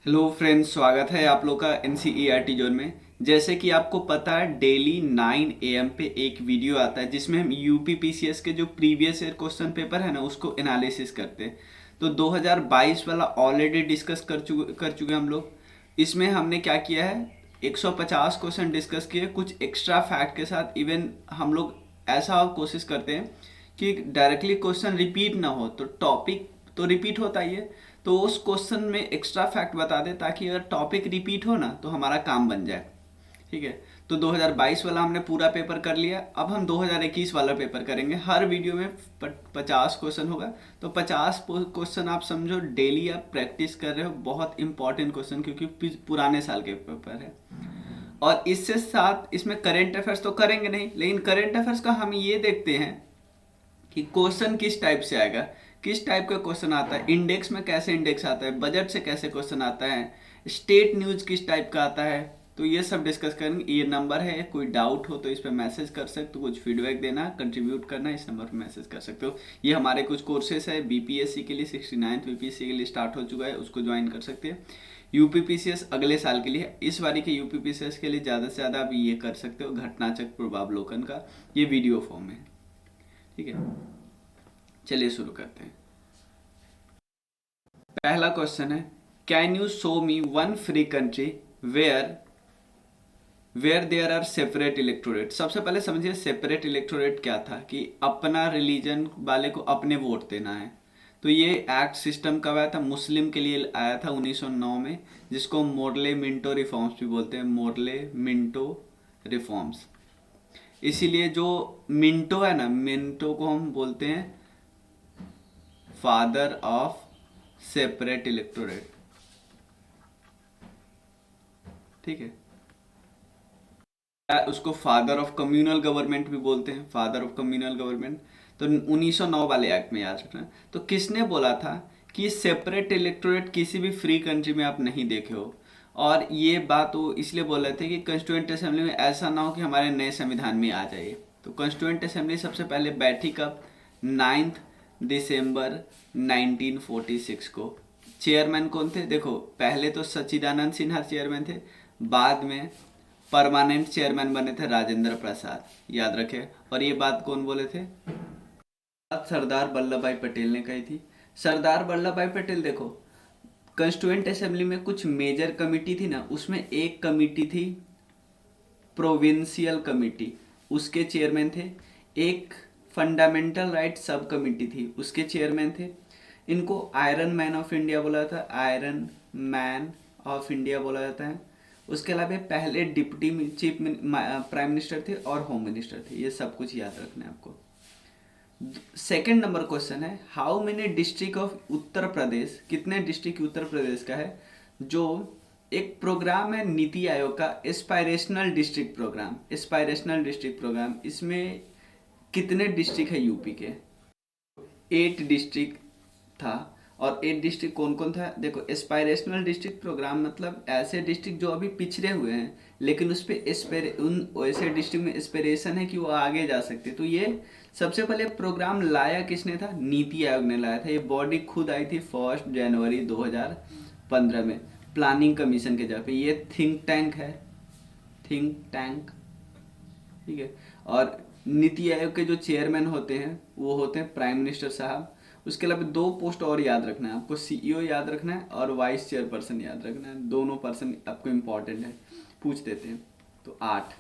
Hello friends, स्वागत है आप लोग का एनसीईआरटी जोन में। जैसे कि आपको पता है, डेली 9 AM पे एक वीडियो आता है जिसमें हम यूपी पीसीएस के जो प्रीवियस ईयर क्वेश्चन पेपर है ना, उसको एनालिसिस करते हैं। तो 2022 वाला ऑलरेडी डिस्कस कर चुके हम लोग। इसमें हमने क्या किया है, 150 क्वेश्चन डिस्कस किए कुछ एक्स्ट्रा फैक्ट के साथ। इवन हम लोग ऐसा कोशिश करते हैं कि डायरेक्टली क्वेश्चन रिपीट ना हो, तो टॉपिक तो रिपीट होता ही है, तो उस क्वेश्चन में एक्स्ट्रा फैक्ट बता दे ताकि अगर टॉपिक रिपीट हो ना तो हमारा काम बन जाए। ठीक है। तो 2022 वाला हमने पूरा पेपर कर लिया। अब हम 2021 वाला पेपर करेंगे। हर वीडियो में 50 क्वेश्चन होगा। तो 50 क्वेश्चन आप समझो डेली आप प्रैक्टिस कर रहे हो। बहुत इंपॉर्टेंट क्वेश्चन, क्योंकि पुराने साल के पेपर है। और इससे साथ इसमें करेंट अफेयर्स तो करेंगे नहीं, लेकिन करेंट अफेयर्स का हम ये देखते हैं कि क्वेश्चन किस टाइप से आएगा, किस टाइप का क्वेश्चन आता है, इंडेक्स में कैसे इंडेक्स आता है, बजट से कैसे क्वेश्चन आता है, स्टेट न्यूज किस टाइप का आता है। तो ये सब डिस्कस करेंगे। ये नंबर है, कोई डाउट हो तो इस पर मैसेज कर सकते हो, कुछ फीडबैक देना, कंट्रीब्यूट करना, इस नंबर पर मैसेज कर सकते हो। ये हमारे कुछ कोर्सेस है बीपीएससी के लिए, 69th बीपीएससी के लिए स्टार्ट हो चुका है, उसको ज्वाइन कर सकते हैं। यूपीपीसीएस अगले साल के लिए, इस बारी के यूपीपीसीएस के लिए ज़्यादा से ज़्यादा आप ये कर सकते हो, घटनाचक्र प्रभावलोकन का ये वीडियो फॉर्म है। ठीक है, चलिए शुरू करते हैं। पहला क्वेश्चन है, can you show me one free country where where there are separate electorate. सबसे पहले समझिए सेपरेट इलेक्टोरेट क्या था, कि अपना रिलीजन वाले को अपने वोट देना है। तो ये एक्ट सिस्टम कब आया था, मुस्लिम के लिए आया था 1909 में, जिसको मोरले मिंटो रिफॉर्म्स भी बोलते हैं, मोरले मिंटो रिफॉर्म्स। इसीलिए जो मिंटो है ना, मिंटो को हम बोलते हैं फादर ऑफ सेपरेट इलेक्टोरेट। ठीक है। उसको फादर ऑफ कम्युनल गवर्नमेंट भी बोलते हैं, फादर ऑफ कम्युनल गवर्नमेंट। तो 1909 वाले एक्ट में याद रखना। तो किसने बोला था कि सेपरेट इलेक्टोरेट किसी भी फ्री कंट्री में आप नहीं देखे हो। और ये बात वो इसलिए बोल रहे थे कि कॉन्स्टिट्यूएंट असेंबली में ऐसा ना हो कि हमारे नए संविधान में आ जाए। तो कॉन्स्टिट्यूएंट असेंबली सबसे पहले बैठी कब, 9 दिसंबर 1946 को। चेयरमैन कौन थे, देखो पहले तो सच्चिदानंद सिन्हा चेयरमैन थे, बाद में परमानेंट चेयरमैन बने थे राजेंद्र प्रसाद, याद रखे। और ये बात कौन बोले थे, सरदार वल्लभ भाई पटेल ने कही थी। सरदार वल्लभ भाई पटेल, देखो कंस्टिट्यूएंट असेंबली में कुछ मेजर कमिटी थी ना, उसमें एक कमिटी थी प्रोविंशियल कमिटी, उसके चेयरमैन थे। एक फंडामेंटल राइट सब कमिटी थी, उसके चेयरमैन थे। इनको आयरन मैन ऑफ इंडिया बोला था, आयरन मैन ऑफ इंडिया बोला जाता है। उसके अलावा पहले डिप्टी चीफ प्राइम मिनिस्टर थे और होम मिनिस्टर थे। ये सब कुछ याद रखना है आपको। सेकंड नंबर क्वेश्चन है, how many district of Uttar Pradesh, कितने डिस्ट्रिक्ट उत्तर प्रदेश का है। जो एक प्रोग्राम है नीति आयोग का, aspirational district program, aspirational district program, इसमें कितने डिस्ट्रिक्ट है यूपी के, 8 डिस्ट्रिक्ट था। और 8 डिस्ट्रिक्ट कौन कौन था, देखो एस्पायरेशनल डिस्ट्रिक्ट प्रोग्राम मतलब ऐसे डिस्ट्रिक्ट जो अभी पिछड़े हुए हैं, लेकिन उस पर उन वैसे डिस्ट्रिक्ट में एस्पिरेशन है कि वो आगे जा सकते। तो ये सबसे पहले प्रोग्राम लाया किसने था, नीति आयोग ने लाया था। ये बॉडी खुद आई थी 1 जनवरी 2015 में, प्लानिंग कमीशन के जगह पे। ये थिंक टैंक है, थिंक टैंक। ठीक है। और नीति आयोग के जो चेयरमैन होते हैं वो होते हैं प्राइम मिनिस्टर साहब। उसके अलावा 2 पोस्ट और याद रखना है आपको, सीईओ याद रखना है और वाइस चेयरपर्सन याद रखना है। दोनों पर्सन आपको इम्पोर्टेंट है, पूछ देते हैं। तो 8।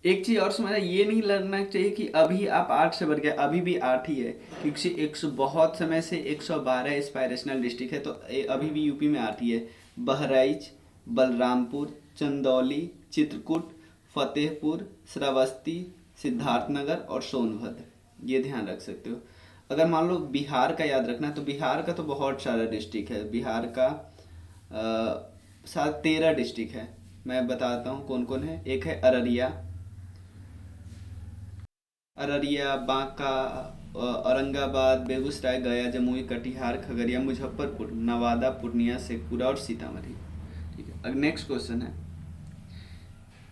एक चीज़ और समझना, ये नहीं लगना चाहिए कि अभी आप 8 से बढ़ गए, अभी भी 8 ही है, क्योंकि 100 बहुत समय से 112 एस्पायरेशनल डिस्ट्रिक्ट है, तो अभी भी यूपी में 8 ही है। बहराइच, बलरामपुर, चंदौली, चित्रकूट, फतेहपुर, श्रावस्ती, सिद्धार्थनगर और सोनभद्र, ये ध्यान रख सकते हो। अगर मान लो बिहार का याद रखना है, तो बिहार का तो बहुत सारा डिस्ट्रिक्ट है। बिहार का साथ 13 डिस्ट्रिक्ट है। मैं बताता हूँ कौन कौन है। एक है अररिया, अररिया, बांका, औरंगाबाद, बेगूसराय, गया, जमुई, कटिहार, खगड़िया, मुजफ्फरपुर, नवादा, पूर्णिया, शेखपुरा और सीतामढ़ी। ठीक है। अब नेक्स्ट क्वेश्चन है,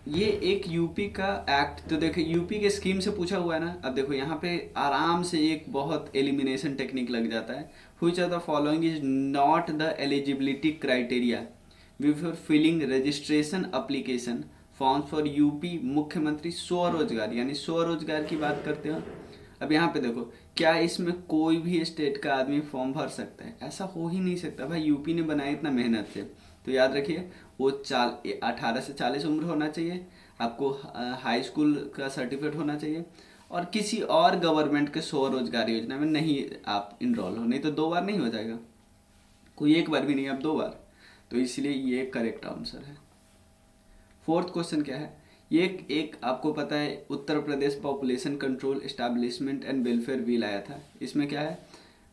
ये एक यूपी का एक्ट, तो देखो यूपी के स्कीम से पूछा हुआ है ना। अब देखो यहाँ पे आराम से एक बहुत एलिमिनेशन टेक्निक लग जाता है। Which of the following is not the eligibility criteria before filling registration application forms for UP मुख्यमंत्री स्वरोजगार, यानी स्वरोजगार की बात करते हो। अब यहाँ पे देखो, क्या इसमें कोई भी स्टेट का आदमी फॉर्म भर सकता है? ऐसा हो ही नहीं सकता भाई, यूपी ने बनाया इतना मेहनत से। तो याद रखिए वो 18 से 40 उम्र होना चाहिए, आपको हाई स्कूल का सर्टिफिकेट होना चाहिए, और किसी और गवर्नमेंट के स्वरोजगार योजना में नहीं आप इनरोल हो, नहीं तो 2 बार नहीं हो जाएगा, कोई 1 बार भी नहीं, आप 2 बार। तो इसलिए ये करेक्ट आंसर है। फोर्थ क्वेश्चन क्या है, ये एक आपको पता है Uttar Pradesh population control establishment and welfare bill आया था। इसमें क्या है,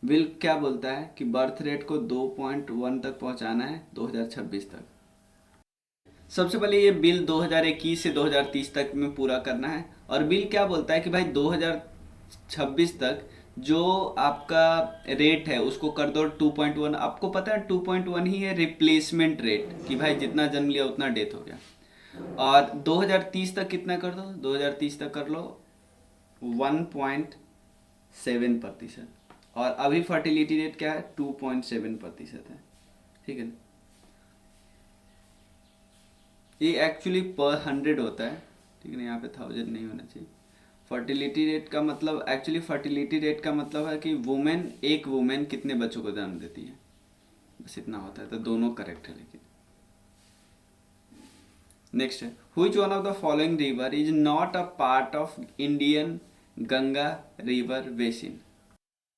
बिल क्या बोलता है कि बर्थ रेट को 2.1 तक पहुंचाना है 2026 तक। सबसे पहले ये बिल 2021 से 2030 तक में पूरा करना है, और बिल क्या बोलता है कि भाई 2026 तक जो आपका रेट है उसको कर दो 2.1। आपको पता है 2.1 ही है रिप्लेसमेंट रेट, कि भाई जितना जन्म लिया उतना डेथ हो गया। और 2030 तक कितना कर दो, 2030 तक कर लो 1.7%, और अभी फर्टिलिटी रेट क्या है 2.7% है, ठीक है। ये एक्चुअली पर 100 होता है, ठीक है ना, यहाँ पे 1000 नहीं होना चाहिए। फर्टिलिटी रेट का मतलब, एक्चुअली फर्टिलिटी रेट का मतलब है कि एक वुमेन कितने बच्चों को जन्म देती है, बस इतना होता है। तो दोनों करेक्ट है। लेकिन नेक्स्ट है, which one of the following river is not a part of Indian Ganga river basin.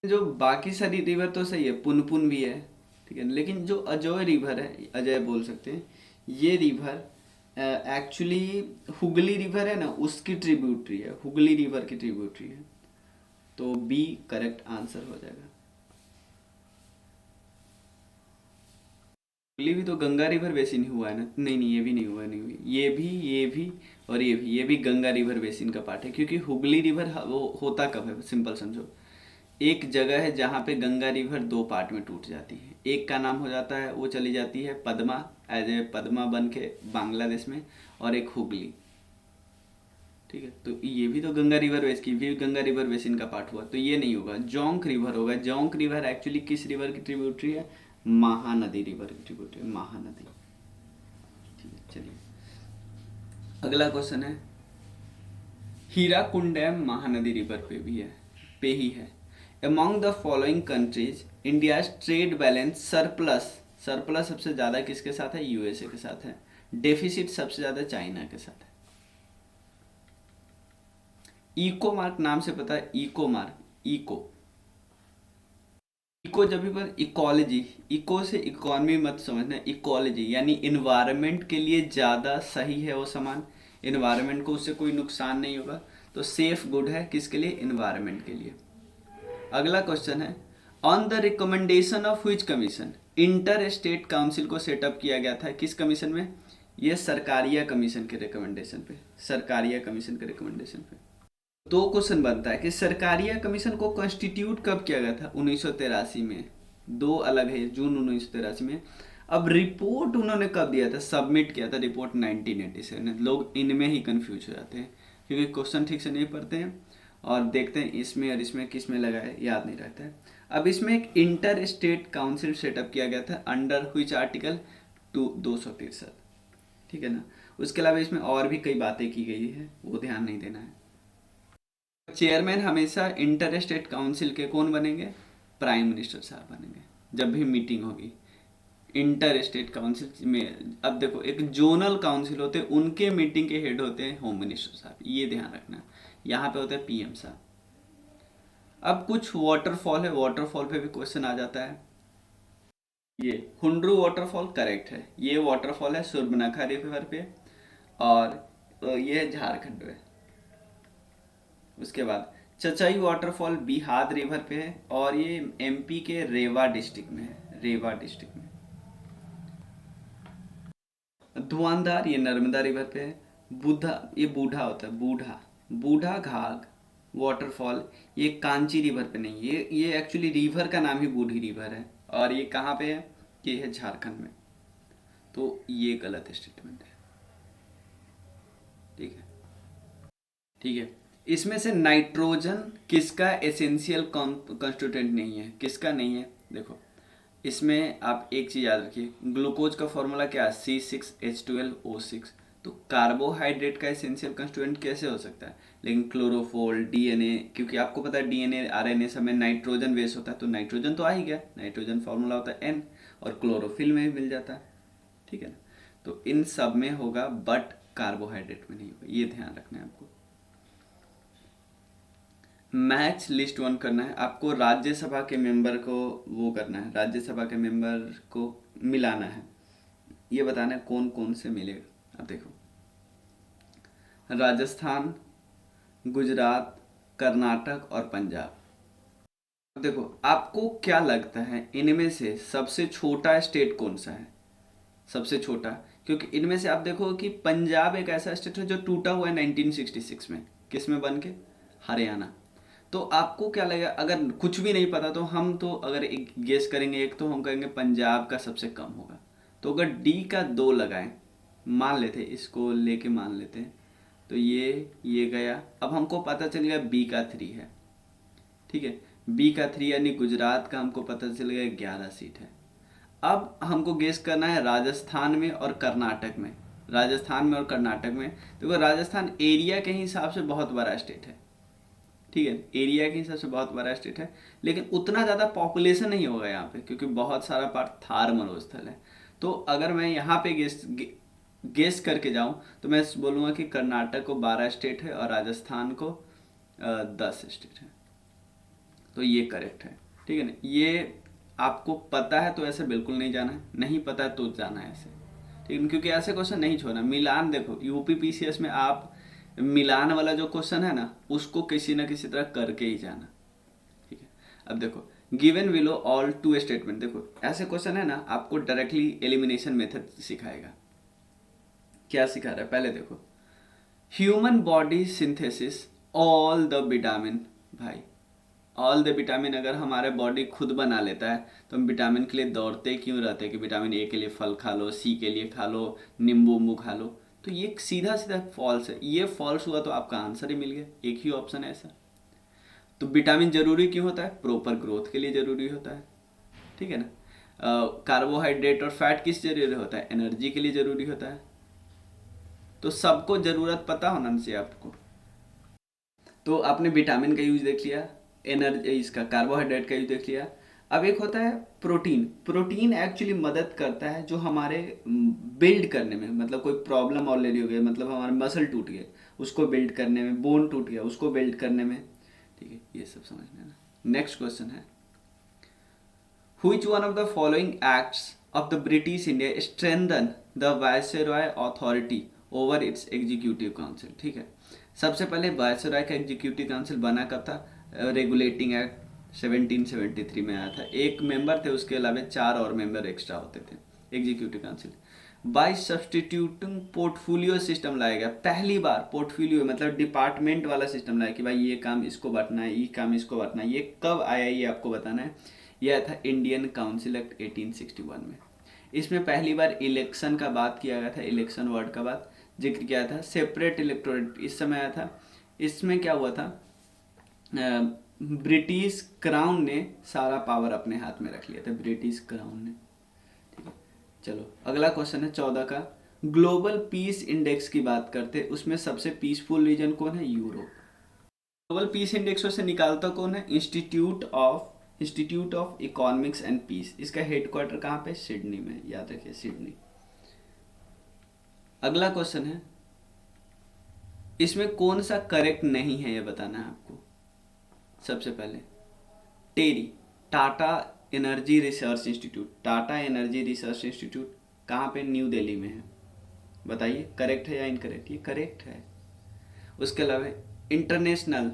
जो बाकी सारी रिवर तो सही है, पुनपुन भी है, ठीक है, लेकिन जो अजय रिवर है, अजय बोल सकते हैं, ये रिवर एक्चुअली हुगली रिवर है ना, उसकी ट्रिब्यूटरी है, हुगली रिवर की ट्रिब्यूटरी है। तो बी करेक्ट आंसर हो जाएगा। हुगली भी तो गंगा रिवर बेसिन हुआ है ना, नहीं नहीं, ये भी नहीं हुआ, नहीं हुई, ये भी और ये भी गंगा रिवर बेसिन का पार्ट है, क्योंकि हुगली रिवर वो होता कब है, सिंपल समझो, एक जगह है जहाँ पे गंगा रिवर 2 पार्ट में टूट जाती है। एक का नाम हो जाता है, वो चली जाती है पद्मा, एज ए पद्मा बन के बांग्लादेश में, और एक हुगली, ठीक है। तो ये भी तो गंगा रिवर बेस की भी गंगा रिवर बेसिन का पार्ट हुआ, तो ये नहीं होगा, जोंक रिवर होगा। जोंक रिवर एक्चुअली किस रिवर की ट्रिब्यूटरी है, महानदी रिवर की ट्रिब्यूटरी, महानदी, ठीक है। चलिए अगला क्वेश्चन है, हीराकुंड डैम महानदी रिवर पे भी है, पे ही है। Among the following countries, India's trade balance surplus सबसे ज़्यादा किसके साथ है, यूएसए के साथ है। डेफिसिट सबसे ज़्यादा चाइना के साथ है। इको मार्क नाम से पता है, इको मार्क, इको जब भी पर इकोलॉजी, इको से इकोनॉमी मत समझना, इकोलॉजी यानी इन्वायरमेंट के लिए ज़्यादा सही है वो सामान, इन्वायरमेंट को उससे कोई नुकसान नहीं होगा, तो सेफ गुड है किसके लिए, इन्वायरमेंट के लिए। अगला क्वेश्चन है, on the recommendation of which commission inter state council को सेटअप किया गया था, किस कमीशन में, ये सरकारिया कमीशन के रिकमेंडेशन पे, सरकारिया कमीशन के रिकमेंडेशन पे। 2 क्वेश्चन बनता है कि सरकारिया कमीशन को कॉन्स्टिट्यूट कब किया गया था, 1983 में, 2 अलग है, जून 1983 में। अब रिपोर्ट उन्होंने कब दिया था, सबमिट किया था रिपोर्ट 1987। लोग इनमें ही कंफ्यूज हो जाते हैं, क्योंकि क्वेश्चन ठीक से नहीं पढ़ते हैं और देखते हैं इसमें और इसमें किस में लगा है, याद नहीं रहता है। अब इसमें एक इंटर स्टेट काउंसिल सेटअप किया गया था, अंडर व्हिच आर्टिकल 263, ठीक है ना। उसके अलावा इसमें और भी कई बातें की गई है, वो ध्यान नहीं देना है। चेयरमैन हमेशा इंटर स्टेट काउंसिल के कौन बनेंगे, प्राइम मिनिस्टर साहब बनेंगे, जब भी मीटिंग होगी इंटर स्टेट काउंसिल में। अब देखो एक जोनल काउंसिल होते हैं, उनके मीटिंग के हेड होते हैं होम मिनिस्टर साहब, ये ध्यान रखना। यहाँ पे होता है पीएम साहब। अब कुछ वाटरफॉल है, वाटरफॉल पे भी क्वेश्चन आ जाता है। ये हुंड्रू वाटरफॉल करेक्ट है, ये वाटरफॉल है सुर्बनखा रिवर पे, और ये है झारखंड में। उसके बाद चचाई वाटरफॉल बिहार रिवर पे है, और ये एमपी के रेवा डिस्ट्रिक्ट में है, रेवा डिस्ट्रिक्ट में। धुआंधार ये नर्मदा रिवर पे है। बुधा, ये बूढ़ा होता है, बूढ़ा घाघ वाटरफॉल ये कांची रिवर पे नहीं, ये एक्चुअली रिवर का नाम ही बूढ़ी रिवर है, और ये कहाँ पे है, ये है झारखंड में। तो ये गलत स्टेटमेंट है, ठीक है, ठीक है। इसमें से नाइट्रोजन किसका एसेंशियल कंस्टिट्यूएंट नहीं है, किसका नहीं है, देखो इसमें आप एक चीज़ याद रखिए, ग्लूकोज का फॉर्मूला क्या है, C6H12O6। तो कार्बोहाइड्रेट का एसेंशियल कंस्टिट्यूएंट कैसे हो सकता है, लेकिन क्लोरोफोल, डीएनए, क्योंकि आपको पता है डीएनए आरएनए सब में नाइट्रोजन बेस होता है, तो नाइट्रोजन तो आ ही गया, नाइट्रोजन फॉर्मूला होता है N, और क्लोरोफिल में भी मिल जाता है, ठीक है ना। तो इन सब में होगा बट कार्बोहाइड्रेट में नहीं होगा, ये ध्यान रखना है आपको। मैच लिस्ट वन करना है आपको, राज्यसभा के मेंबर को वो करना है, राज्यसभा के मेंबर को मिलाना है, ये बताना है कौन कौन से मिलेगा। अब देखो राजस्थान, गुजरात, कर्नाटक और पंजाब। अब देखो आपको क्या लगता है इनमें से सबसे छोटा स्टेट कौन सा है, सबसे छोटा, क्योंकि इनमें से आप देखो कि पंजाब एक ऐसा स्टेट है जो टूटा हुआ है 1966 में, किस में बन के, हरियाणा। तो आपको क्या लगेगा, अगर कुछ भी नहीं पता तो हम तो अगर एक गेस करेंगे, एक तो हम कहेंगे पंजाब का सबसे कम होगा, तो अगर डी का 2 लगाएं, मान लेते इसको लेके मान लेते हैं, तो ये गया। अब हमको पता चल गया बी का 3 है, ठीक है, बी का 3 यानी गुजरात का हमको पता चल गया 11 सीट है। अब हमको गेस करना है राजस्थान में और कर्नाटक में, राजस्थान में और कर्नाटक में। देखो राजस्थान एरिया के हिसाब से बहुत बड़ा स्टेट है, ठीक है, एरिया के हिसाब से बहुत बड़ा स्टेट है, लेकिन उतना ज़्यादा पॉपुलेशन नहीं होगा यहाँ पे, क्योंकि बहुत सारा पार्ट थार मरुस्थल है। तो अगर मैं यहाँ पे गेस करके जाऊँ तो मैं बोलूँगा कि कर्नाटक को 12 स्टेट है और राजस्थान को 10 स्टेट है, तो ये करेक्ट है, ठीक है ना। ये आपको पता है तो ऐसे बिल्कुल नहीं जाना है, नहीं पता है तो जाना है ऐसे, ठीक है, क्योंकि ऐसे क्वेश्चन नहीं छोड़ना। मिलान देखो यूपी पीसीएस में आप मिलान वाला जो क्वेश्चन है ना, उसको किसी ना किसी तरह करके ही जाना, ठीक है। अब देखो given below all two statement, देखो ऐसे क्वेश्चन है ना, आपको डायरेक्टली एलिमिनेशन मेथड सिखाएगा। क्या सिखा रहा है पहले देखो, human body synthesis all the vitamin, भाई ऑल द विटामिन अगर हमारे बॉडी खुद बना लेता है तो हम विटामिन के लिए दौड़ते क्यों रहते हैं कि विटामिन ए के लिए फल खा लो, सी के लिए खा लो, नींबू उम्बू खा लो। तो ये सीधा सीधा फॉल्स है, ये फॉल्स हुआ तो आपका आंसर ही मिल गया, एक ही ऑप्शन है ऐसा। तो विटामिन जरूरी क्यों होता है, प्रॉपर ग्रोथ के लिए जरूरी होता है, ठीक है ना। कार्बोहाइड्रेट और फैट किस जरूरी होता है, एनर्जी के लिए जरूरी होता है। तो सबको जरूरत पता होना चाहिए आपको। तो आपने विटामिन का यूज देख लिया, एनर्जी इसका कार्बोहाइड्रेट का यूज देख लिया। अब एक होता है प्रोटीन, प्रोटीन एक्चुअली मदद करता है जो हमारे बिल्ड करने में, मतलब कोई प्रॉब्लम ऑलरेडी हो गया, मतलब हमारे मसल टूट गए उसको बिल्ड करने में, बोन टूट गया उसको बिल्ड करने में, ठीक है, ये सब समझना है। नेक्स्ट क्वेश्चन है, Which one of the following acts of the British India strengthen the Viceroy authority over its executive council, ठीक है। सबसे पहले वायसराय का एग्जीक्यूटिव काउंसिल बना कब था, रेगुलेटिंग एक्ट 1773 में आया था। एक मेंबर थे, उसके अलावा 4 और मेंबर एक्स्ट्रा होते थे executive council. By substituting portfolio system लाया गया, पहली बार पोर्टफोलियो मतलब डिपार्टमेंट वाला सिस्टम लाया कि भाई ये काम इसको बांटना है, ये काम इसको बांटना है। ये कब आया ये आपको बताना है, यह था इंडियन काउंसिल एक्ट 1861 में। इसमें पहली बार इलेक्शन का बात किया गया था, इलेक्शन वर्ड का बात जिक्र किया था, सेपरेट इलेक्टोरेट इस समय आया था। इसमें क्या हुआ था, ब्रिटिश क्राउन ने सारा पावर अपने हाथ में रख लिया था, ब्रिटिश क्राउन ने, ठीक है। चलो अगला क्वेश्चन है 14 का, ग्लोबल पीस इंडेक्स की बात करते, उसमें सबसे पीसफुल रीजन कौन है, यूरोप। ग्लोबल पीस इंडेक्स से निकालता कौन है, institute of economics and peace. इसका हेडक्वार्टर कहाँ पे, सिडनी में, याद रखिए सिडनी। अगला क्वेश्चन है, इसमें कौन सा करेक्ट नहीं है ये बताना है आपको। सबसे पहले TERI, Tata energy research institute, Tata energy research institute कहाँ पे, न्यू दिल्ली में है, बताइए करेक्ट है या इनकरेक्ट, ये करेक्ट है। उसके अलावा international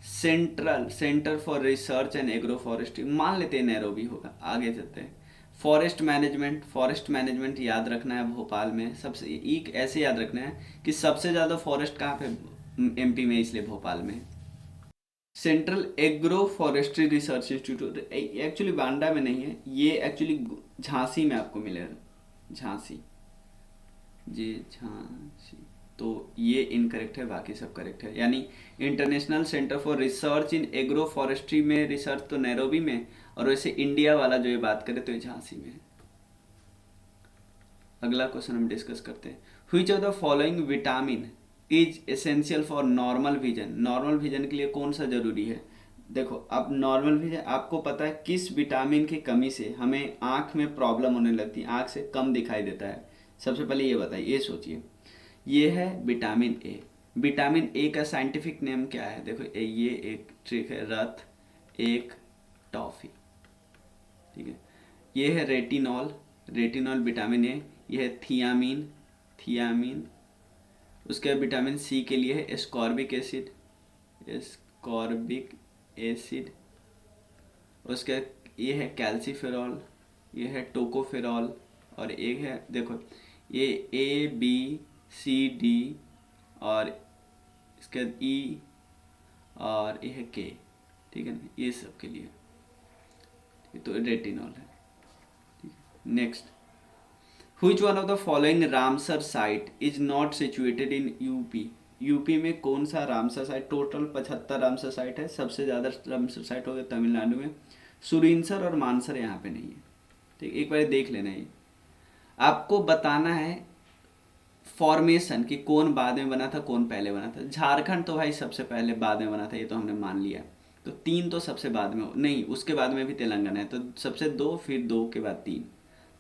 centre for research and agro forestry, मान लेते हैं नैरोबी होगा, आगे चलते हैं। फॉरेस्ट मैनेजमेंट याद रखना है भोपाल में, सबसे एक ऐसे याद रखना है कि सबसे ज़्यादा फॉरेस्ट कहाँ पे, एमपी में, इसलिए भोपाल में। Central agro forestry research institute actually Banda में नहीं है, ये एक्चुअली झांसी में आपको मिलेगा, झांसी, जी झांसी, तो ये इनकरेक्ट है, बाकी सब करेक्ट है। यानी international centre for research in agro forestry में रिसर्च तो नैरोबी में, और वैसे इंडिया वाला जो ये बात करे तो ये झांसी में है। अगला क्वेश्चन हम डिस्कस करते हैं। Which of the following vitamin is essential for normal vision. Normal vision के लिए कौन सा जरूरी है? देखो, अब नॉर्मल विजन आपको पता है किस विटामिन की कमी से हमें आंख में प्रॉब्लम होने लगती है, आंख से कम दिखाई देता है। सबसे पहले ये बताइए, ये सोचिए। ये है विटामिन ए। विटामिन ए का साइंटिफिक नेम क्या है? देखो ये एक ट्रिक है, रथ एक टॉफी, ठीक है। ये है रेटिनॉल, रेटिनॉल विटामिन ए। ये है थियामीन, थियामीन। उसके बाद विटामिन सी के लिए है एस्कॉर्बिक एसिड, एस्कॉर्बिक एसिड। उसके ये है कैल्सीफेरॉल, ये है टोकोफेरॉल, और एक है देखो ये ए बी सी डी, और इसके बाद ई, और ये है के, ठीक है ना, ये सब के लिए तो रेटिनॉल है। Next, which one of the following Ramsar site is not situated in UP. UP में कौन सा Ramsar site? Total 75 Ramsar site है, सबसे ज़्यादा रामसर साइट हो गया तमिलनाडु में। सुरिनसर और मानसर यहाँ पे नहीं है, ठीक। एक बार देख लेना, ये आपको बताना है फॉर्मेशन कि कौन बाद में बना था कौन पहले बना था। झारखंड तो भाई सबसे पहले बाद में बना था, ये तो हमने मान लिया। तो 3 तो सबसे बाद में नहीं, उसके बाद में भी तेलंगाना है, तो सबसे 2, फिर 2 के बाद 3,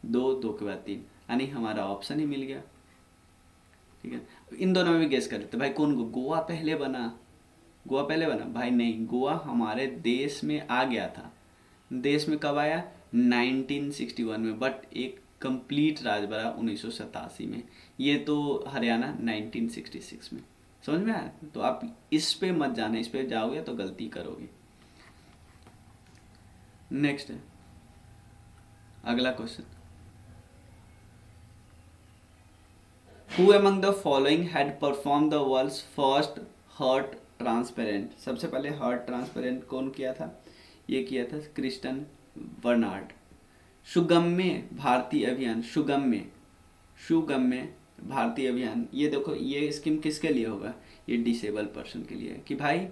2, 2 के बाद 3, यानी हमारा ऑप्शन ही मिल गया, ठीक है। इन दोनों में भी गेस कर लेते भाई कौन गोवा पहले बना, गोवा पहले बना? भाई नहीं, गोवा हमारे देश में आ गया था। देश में कब आया? 1961 में, बट एक कंप्लीट राज बना 1987 में। ये तो हरियाणा 1966 में। समझ में आया? तो आप इस पे मत जाना, इस पे जाओगे तो गलती करोगे। नेक्स्ट है अगला question, who among the following had perform the world's first heart transparent. सबसे पहले हर्ट ट्रांसपेरेंट कौन किया था? ये किया था क्रिस्टन बर्नार्ड। सुगम्य भारतीय अभियान, सुगम्य, सुगम्य भारतीय अभियान, ये देखो ये स्कीम किसके लिए होगा? ये डिसेबल पर्सन के लिए है कि भाई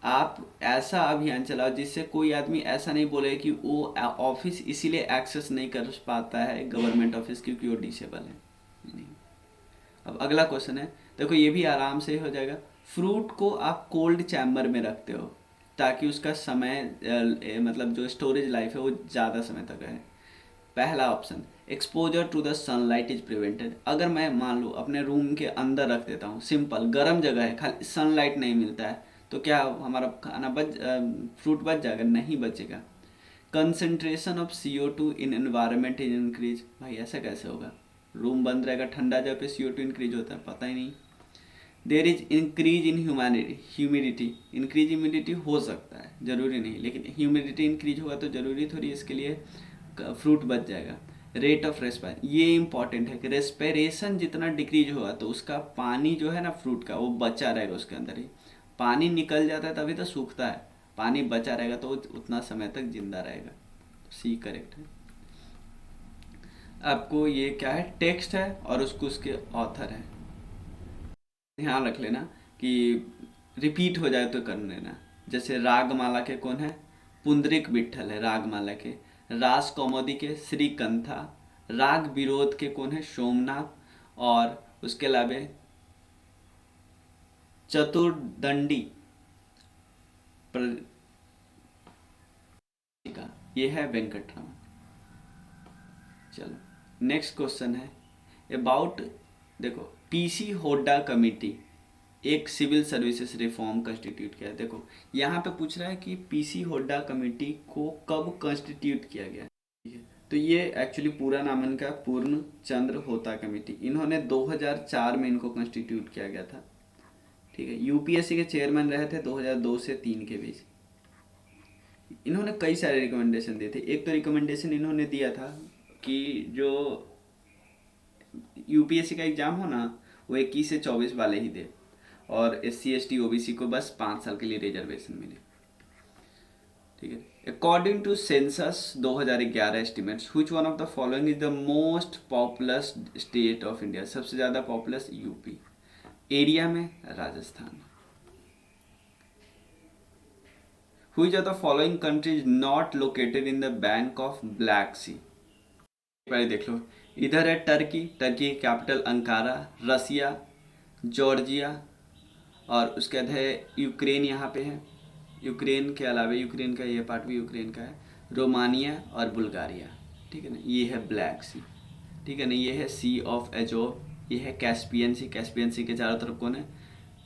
आप ऐसा अभियान चलाओ जिससे कोई आदमी ऐसा नहीं बोले कि वो ऑफिस इसीलिए एक्सेस नहीं कर पाता है गवर्नमेंट ऑफिस क्योंकि वो डिसेबल है। नहीं। अब अगला क्वेश्चन है, देखो ये भी आराम से हो जाएगा। फ्रूट को आप कोल्ड चैम्बर में रखते हो ताकि उसका समय मतलब जो स्टोरेज लाइफ है वो ज़्यादा समय तक है। पहला option, exposure to the sunlight is prevented. अगर मैं मान लो अपने रूम के अंदर रख देता हूँ, सिंपल गर्म जगह है, खाली सनलाइट नहीं मिलता है, तो क्या हमारा खाना फ्रूट बच जाएगा? नहीं बचेगा। Concentration of CO2 in environment is increase. भाई ऐसा कैसे होगा? रूम बंद रहेगा, ठंडा जगह पे CO2 इंक्रीज होता है? पता ही नहीं। There is increase in humidity. Increase humidity हो सकता है, जरूरी नहीं, लेकिन ह्यूमिडिटी इंक्रीज होगा तो जरूरी थोड़ी इसके लिए फ्रूट बच जाएगा। रेट ऑफ रेस्पायर, ये इंपॉर्टेंट है कि रेस्पिरेशन जितना डिक्रीज होगा तो उसका पानी जो है ना फ्रूट का वो बचा रहेगा उसके अंदर ही। पानी निकल जाता है तभी तो सूखता है, पानी बचा रहेगा तो उतना समय तक जिंदा रहेगा। सी करेक्ट है। आपको ये क्या है? टेक्स्ट है और उसको उसके ऑथर है, ध्यान रख लेना कि रिपीट हो जाए तो कर लेना। जैसे रागमाला के कौन है? पुंडरीक विट्ठल है रागमाला के। रास कौमुदी के श्रीकंथा। राग विरोध के कौन है? सोमनाथ। और उसके अलावा चतुर्दंडी का ये है वेंकटरमण। चलो नेक्स्ट क्वेश्चन है अबाउट, देखो पीसी होड्डा कमेटी एक सिविल सर्विसेज रिफॉर्म कंस्टिट्यूट किया है। देखो यहाँ पे पूछ रहा है कि पीसी होड्डा कमेटी को कब कंस्टिट्यूट किया गया, ठीक है। तो ये एक्चुअली पूरा नाम इनका पूर्ण चंद्र होता कमेटी, इन्होंने 2004 में इनको कंस्टिट्यूट किया गया था, ठीक है। यूपीएससी के चेयरमैन रहे थे 2002 से 3 के बीच। इन्होंने कई सारे रिकमेंडेशन दिए थे। एक तो रिकमेंडेशन इन्होंने दिया था कि जो यूपीएससी का एग्जाम हो ना वो 21 से 24 वाले ही दे, और SC ST OBC को बस 5 साल के लिए रिजर्वेशन मिले, ठीक है। According to census 2011 estimates which one of the following is the most populous state of India. सबसे ज़्यादा पॉपुलस यूपी। एरिया में Rajasthan. Which of the following country is not located in the bank of Black Sea? पहले देख लो, इधर है Turkey, Turkey की capital Ankara, रसिया, Georgia और उसके बाद है यूक्रेन यहाँ पे है। यूक्रेन के अलावा यूक्रेन का ये पार्ट भी यूक्रेन का है, रोमानिया और बुल्गारिया। ठीक है ना, ये है ब्लैक सी। ठीक है ना, ये है सी ऑफ एजोव, ये है कैस्पियन सी। कैस्पियन सी के चारों तरफ कौन है?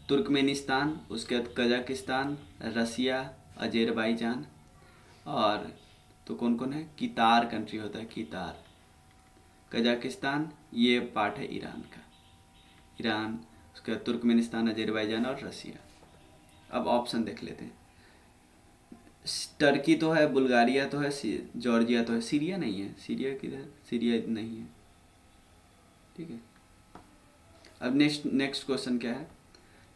तुर्कमेनिस्तान, उसके बाद कजाकिस्तान, रसिया, अजेरबाईजान और तो कौन कौन है? कीतार कंट्री होता है, कीतार, कजाकिस्तान, ये पार्ट है ईरान का, ईरान, उसके बाद तुर्कमेनिस्तान, अजेरबाईजान और रसिया। अब ऑप्शन देख लेते हैं। टर्की तो है, बुल्गारिया तो है, जॉर्जिया तो है, सीरिया नहीं है। सीरिया किधर? सीरिया नहीं है। ठीक है, अब नेक्स्ट क्वेश्चन क्या है?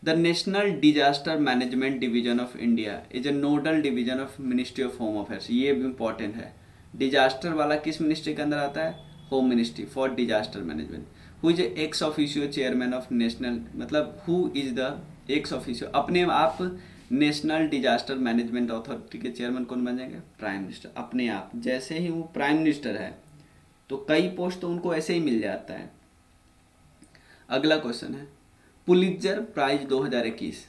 The national disaster management division of India is a nodal division of ministry of home affairs. ये भी इंपॉर्टेंट है। डिजास्टर वाला किस मिनिस्ट्री के अंदर आता है? Home ministry for disaster management. Who is ex officio chairman of national, मतलब who is the ex officio, अपने आप नेशनल डिजास्टर मैनेजमेंट अथॉरिटी के चेयरमैन कौन बन जाएंगे? प्राइम मिनिस्टर, अपने आप। जैसे ही वो प्राइम मिनिस्टर है तो कई पोस्ट तो उनको ऐसे ही मिल जाता है। अगला क्वेश्चन है पुलित्जर प्राइज 2021।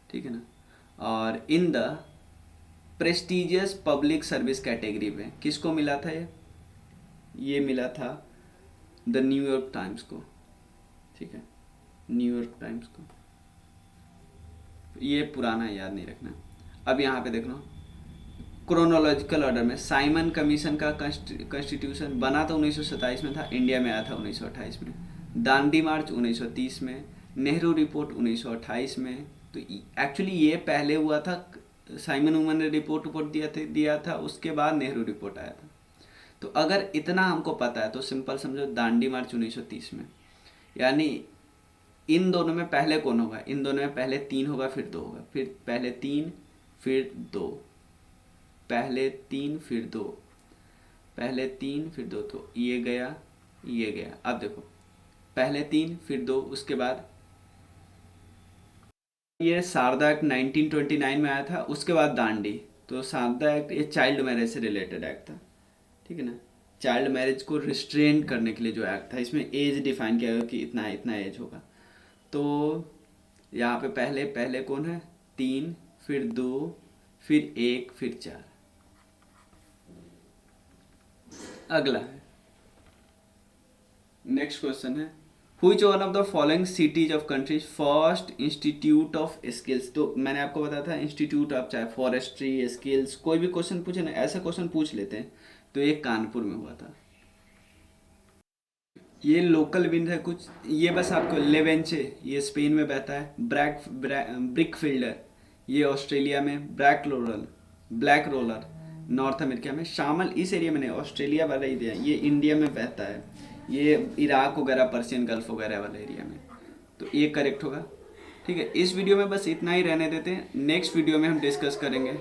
ठीक है ना, और in the prestigious public service category में किसको मिला था? ये मिला था द न्यूयॉर्क टाइम्स को। ठीक है, न्यूयॉर्क टाइम्स को। ये पुराना याद नहीं रखना। अब यहाँ पे देख लो, क्रोनोलॉजिकल ऑर्डर में साइमन कमीशन का कॉन्स्टिट्यूशन बना तो 1927 में था, इंडिया में आया था 1928 में। दांडी मार्च 1930 में, नेहरू रिपोर्ट 1928 में। तो एक्चुअली ये पहले हुआ था, साइमन उमन ने रिपोर्ट दिया था, उसके बाद नेहरू रिपोर्ट आया था। तो अगर इतना हमको पता है तो सिंपल समझो, दांडी मार्च 1930 में, यानी इन दोनों में पहले कौन होगा? इन दोनों में पहले 3 होगा फिर 2 होगा, फिर पहले 3 फिर 2, पहले 3 फिर 2, पहले 3 फिर 2, तो ये गया ये गया। अब देखो, पहले 3 फिर 2, उसके बाद ये शारदा एक्ट 1929 में आया था, उसके बाद दांडी। तो शारदा एक्ट ये चाइल्ड मैरिज से रिलेटेड एक्ट था। ठीक है ना, चाइल्ड मैरिज को रिस्ट्रेन करने के लिए जो एक्ट था, इसमें एज डिफाइन किया गया कि इतना इतना एज होगा। तो यहाँ पे पहले कौन है? 3 फिर 2 फिर 1 फिर 4। अगला है, नेक्स्ट क्वेश्चन है which one of the following cities of countries first institute of skills. तो मैंने आपको बताया था इंस्टीट्यूट ऑफ, चाहे फॉरेस्ट्री, स्किल्स, कोई भी क्वेश्चन पूछे ना, ऐसा क्वेश्चन पूछ लेते हैं। तो ये कानपुर में हुआ था। ये लोकल विंड है कुछ, ये बस आपको लेवेंचे, ये स्पेन में बहता है। ब्रिक फील्डर, ये ऑस्ट्रेलिया में। ब्लैक रोलर नॉर्थ अमेरिका में। शामल इस एरिया में नहीं, ऑस्ट्रेलिया वाला एरिया, ये इंडिया में बहता है। ये इराक वगैरह, पर्शियन गल्फ वगैरह वाला एरिया में। तो ये करेक्ट होगा। ठीक है, इस वीडियो में बस इतना ही रहने देते हैं। नेक्स्ट वीडियो में हम डिस्कस करेंगे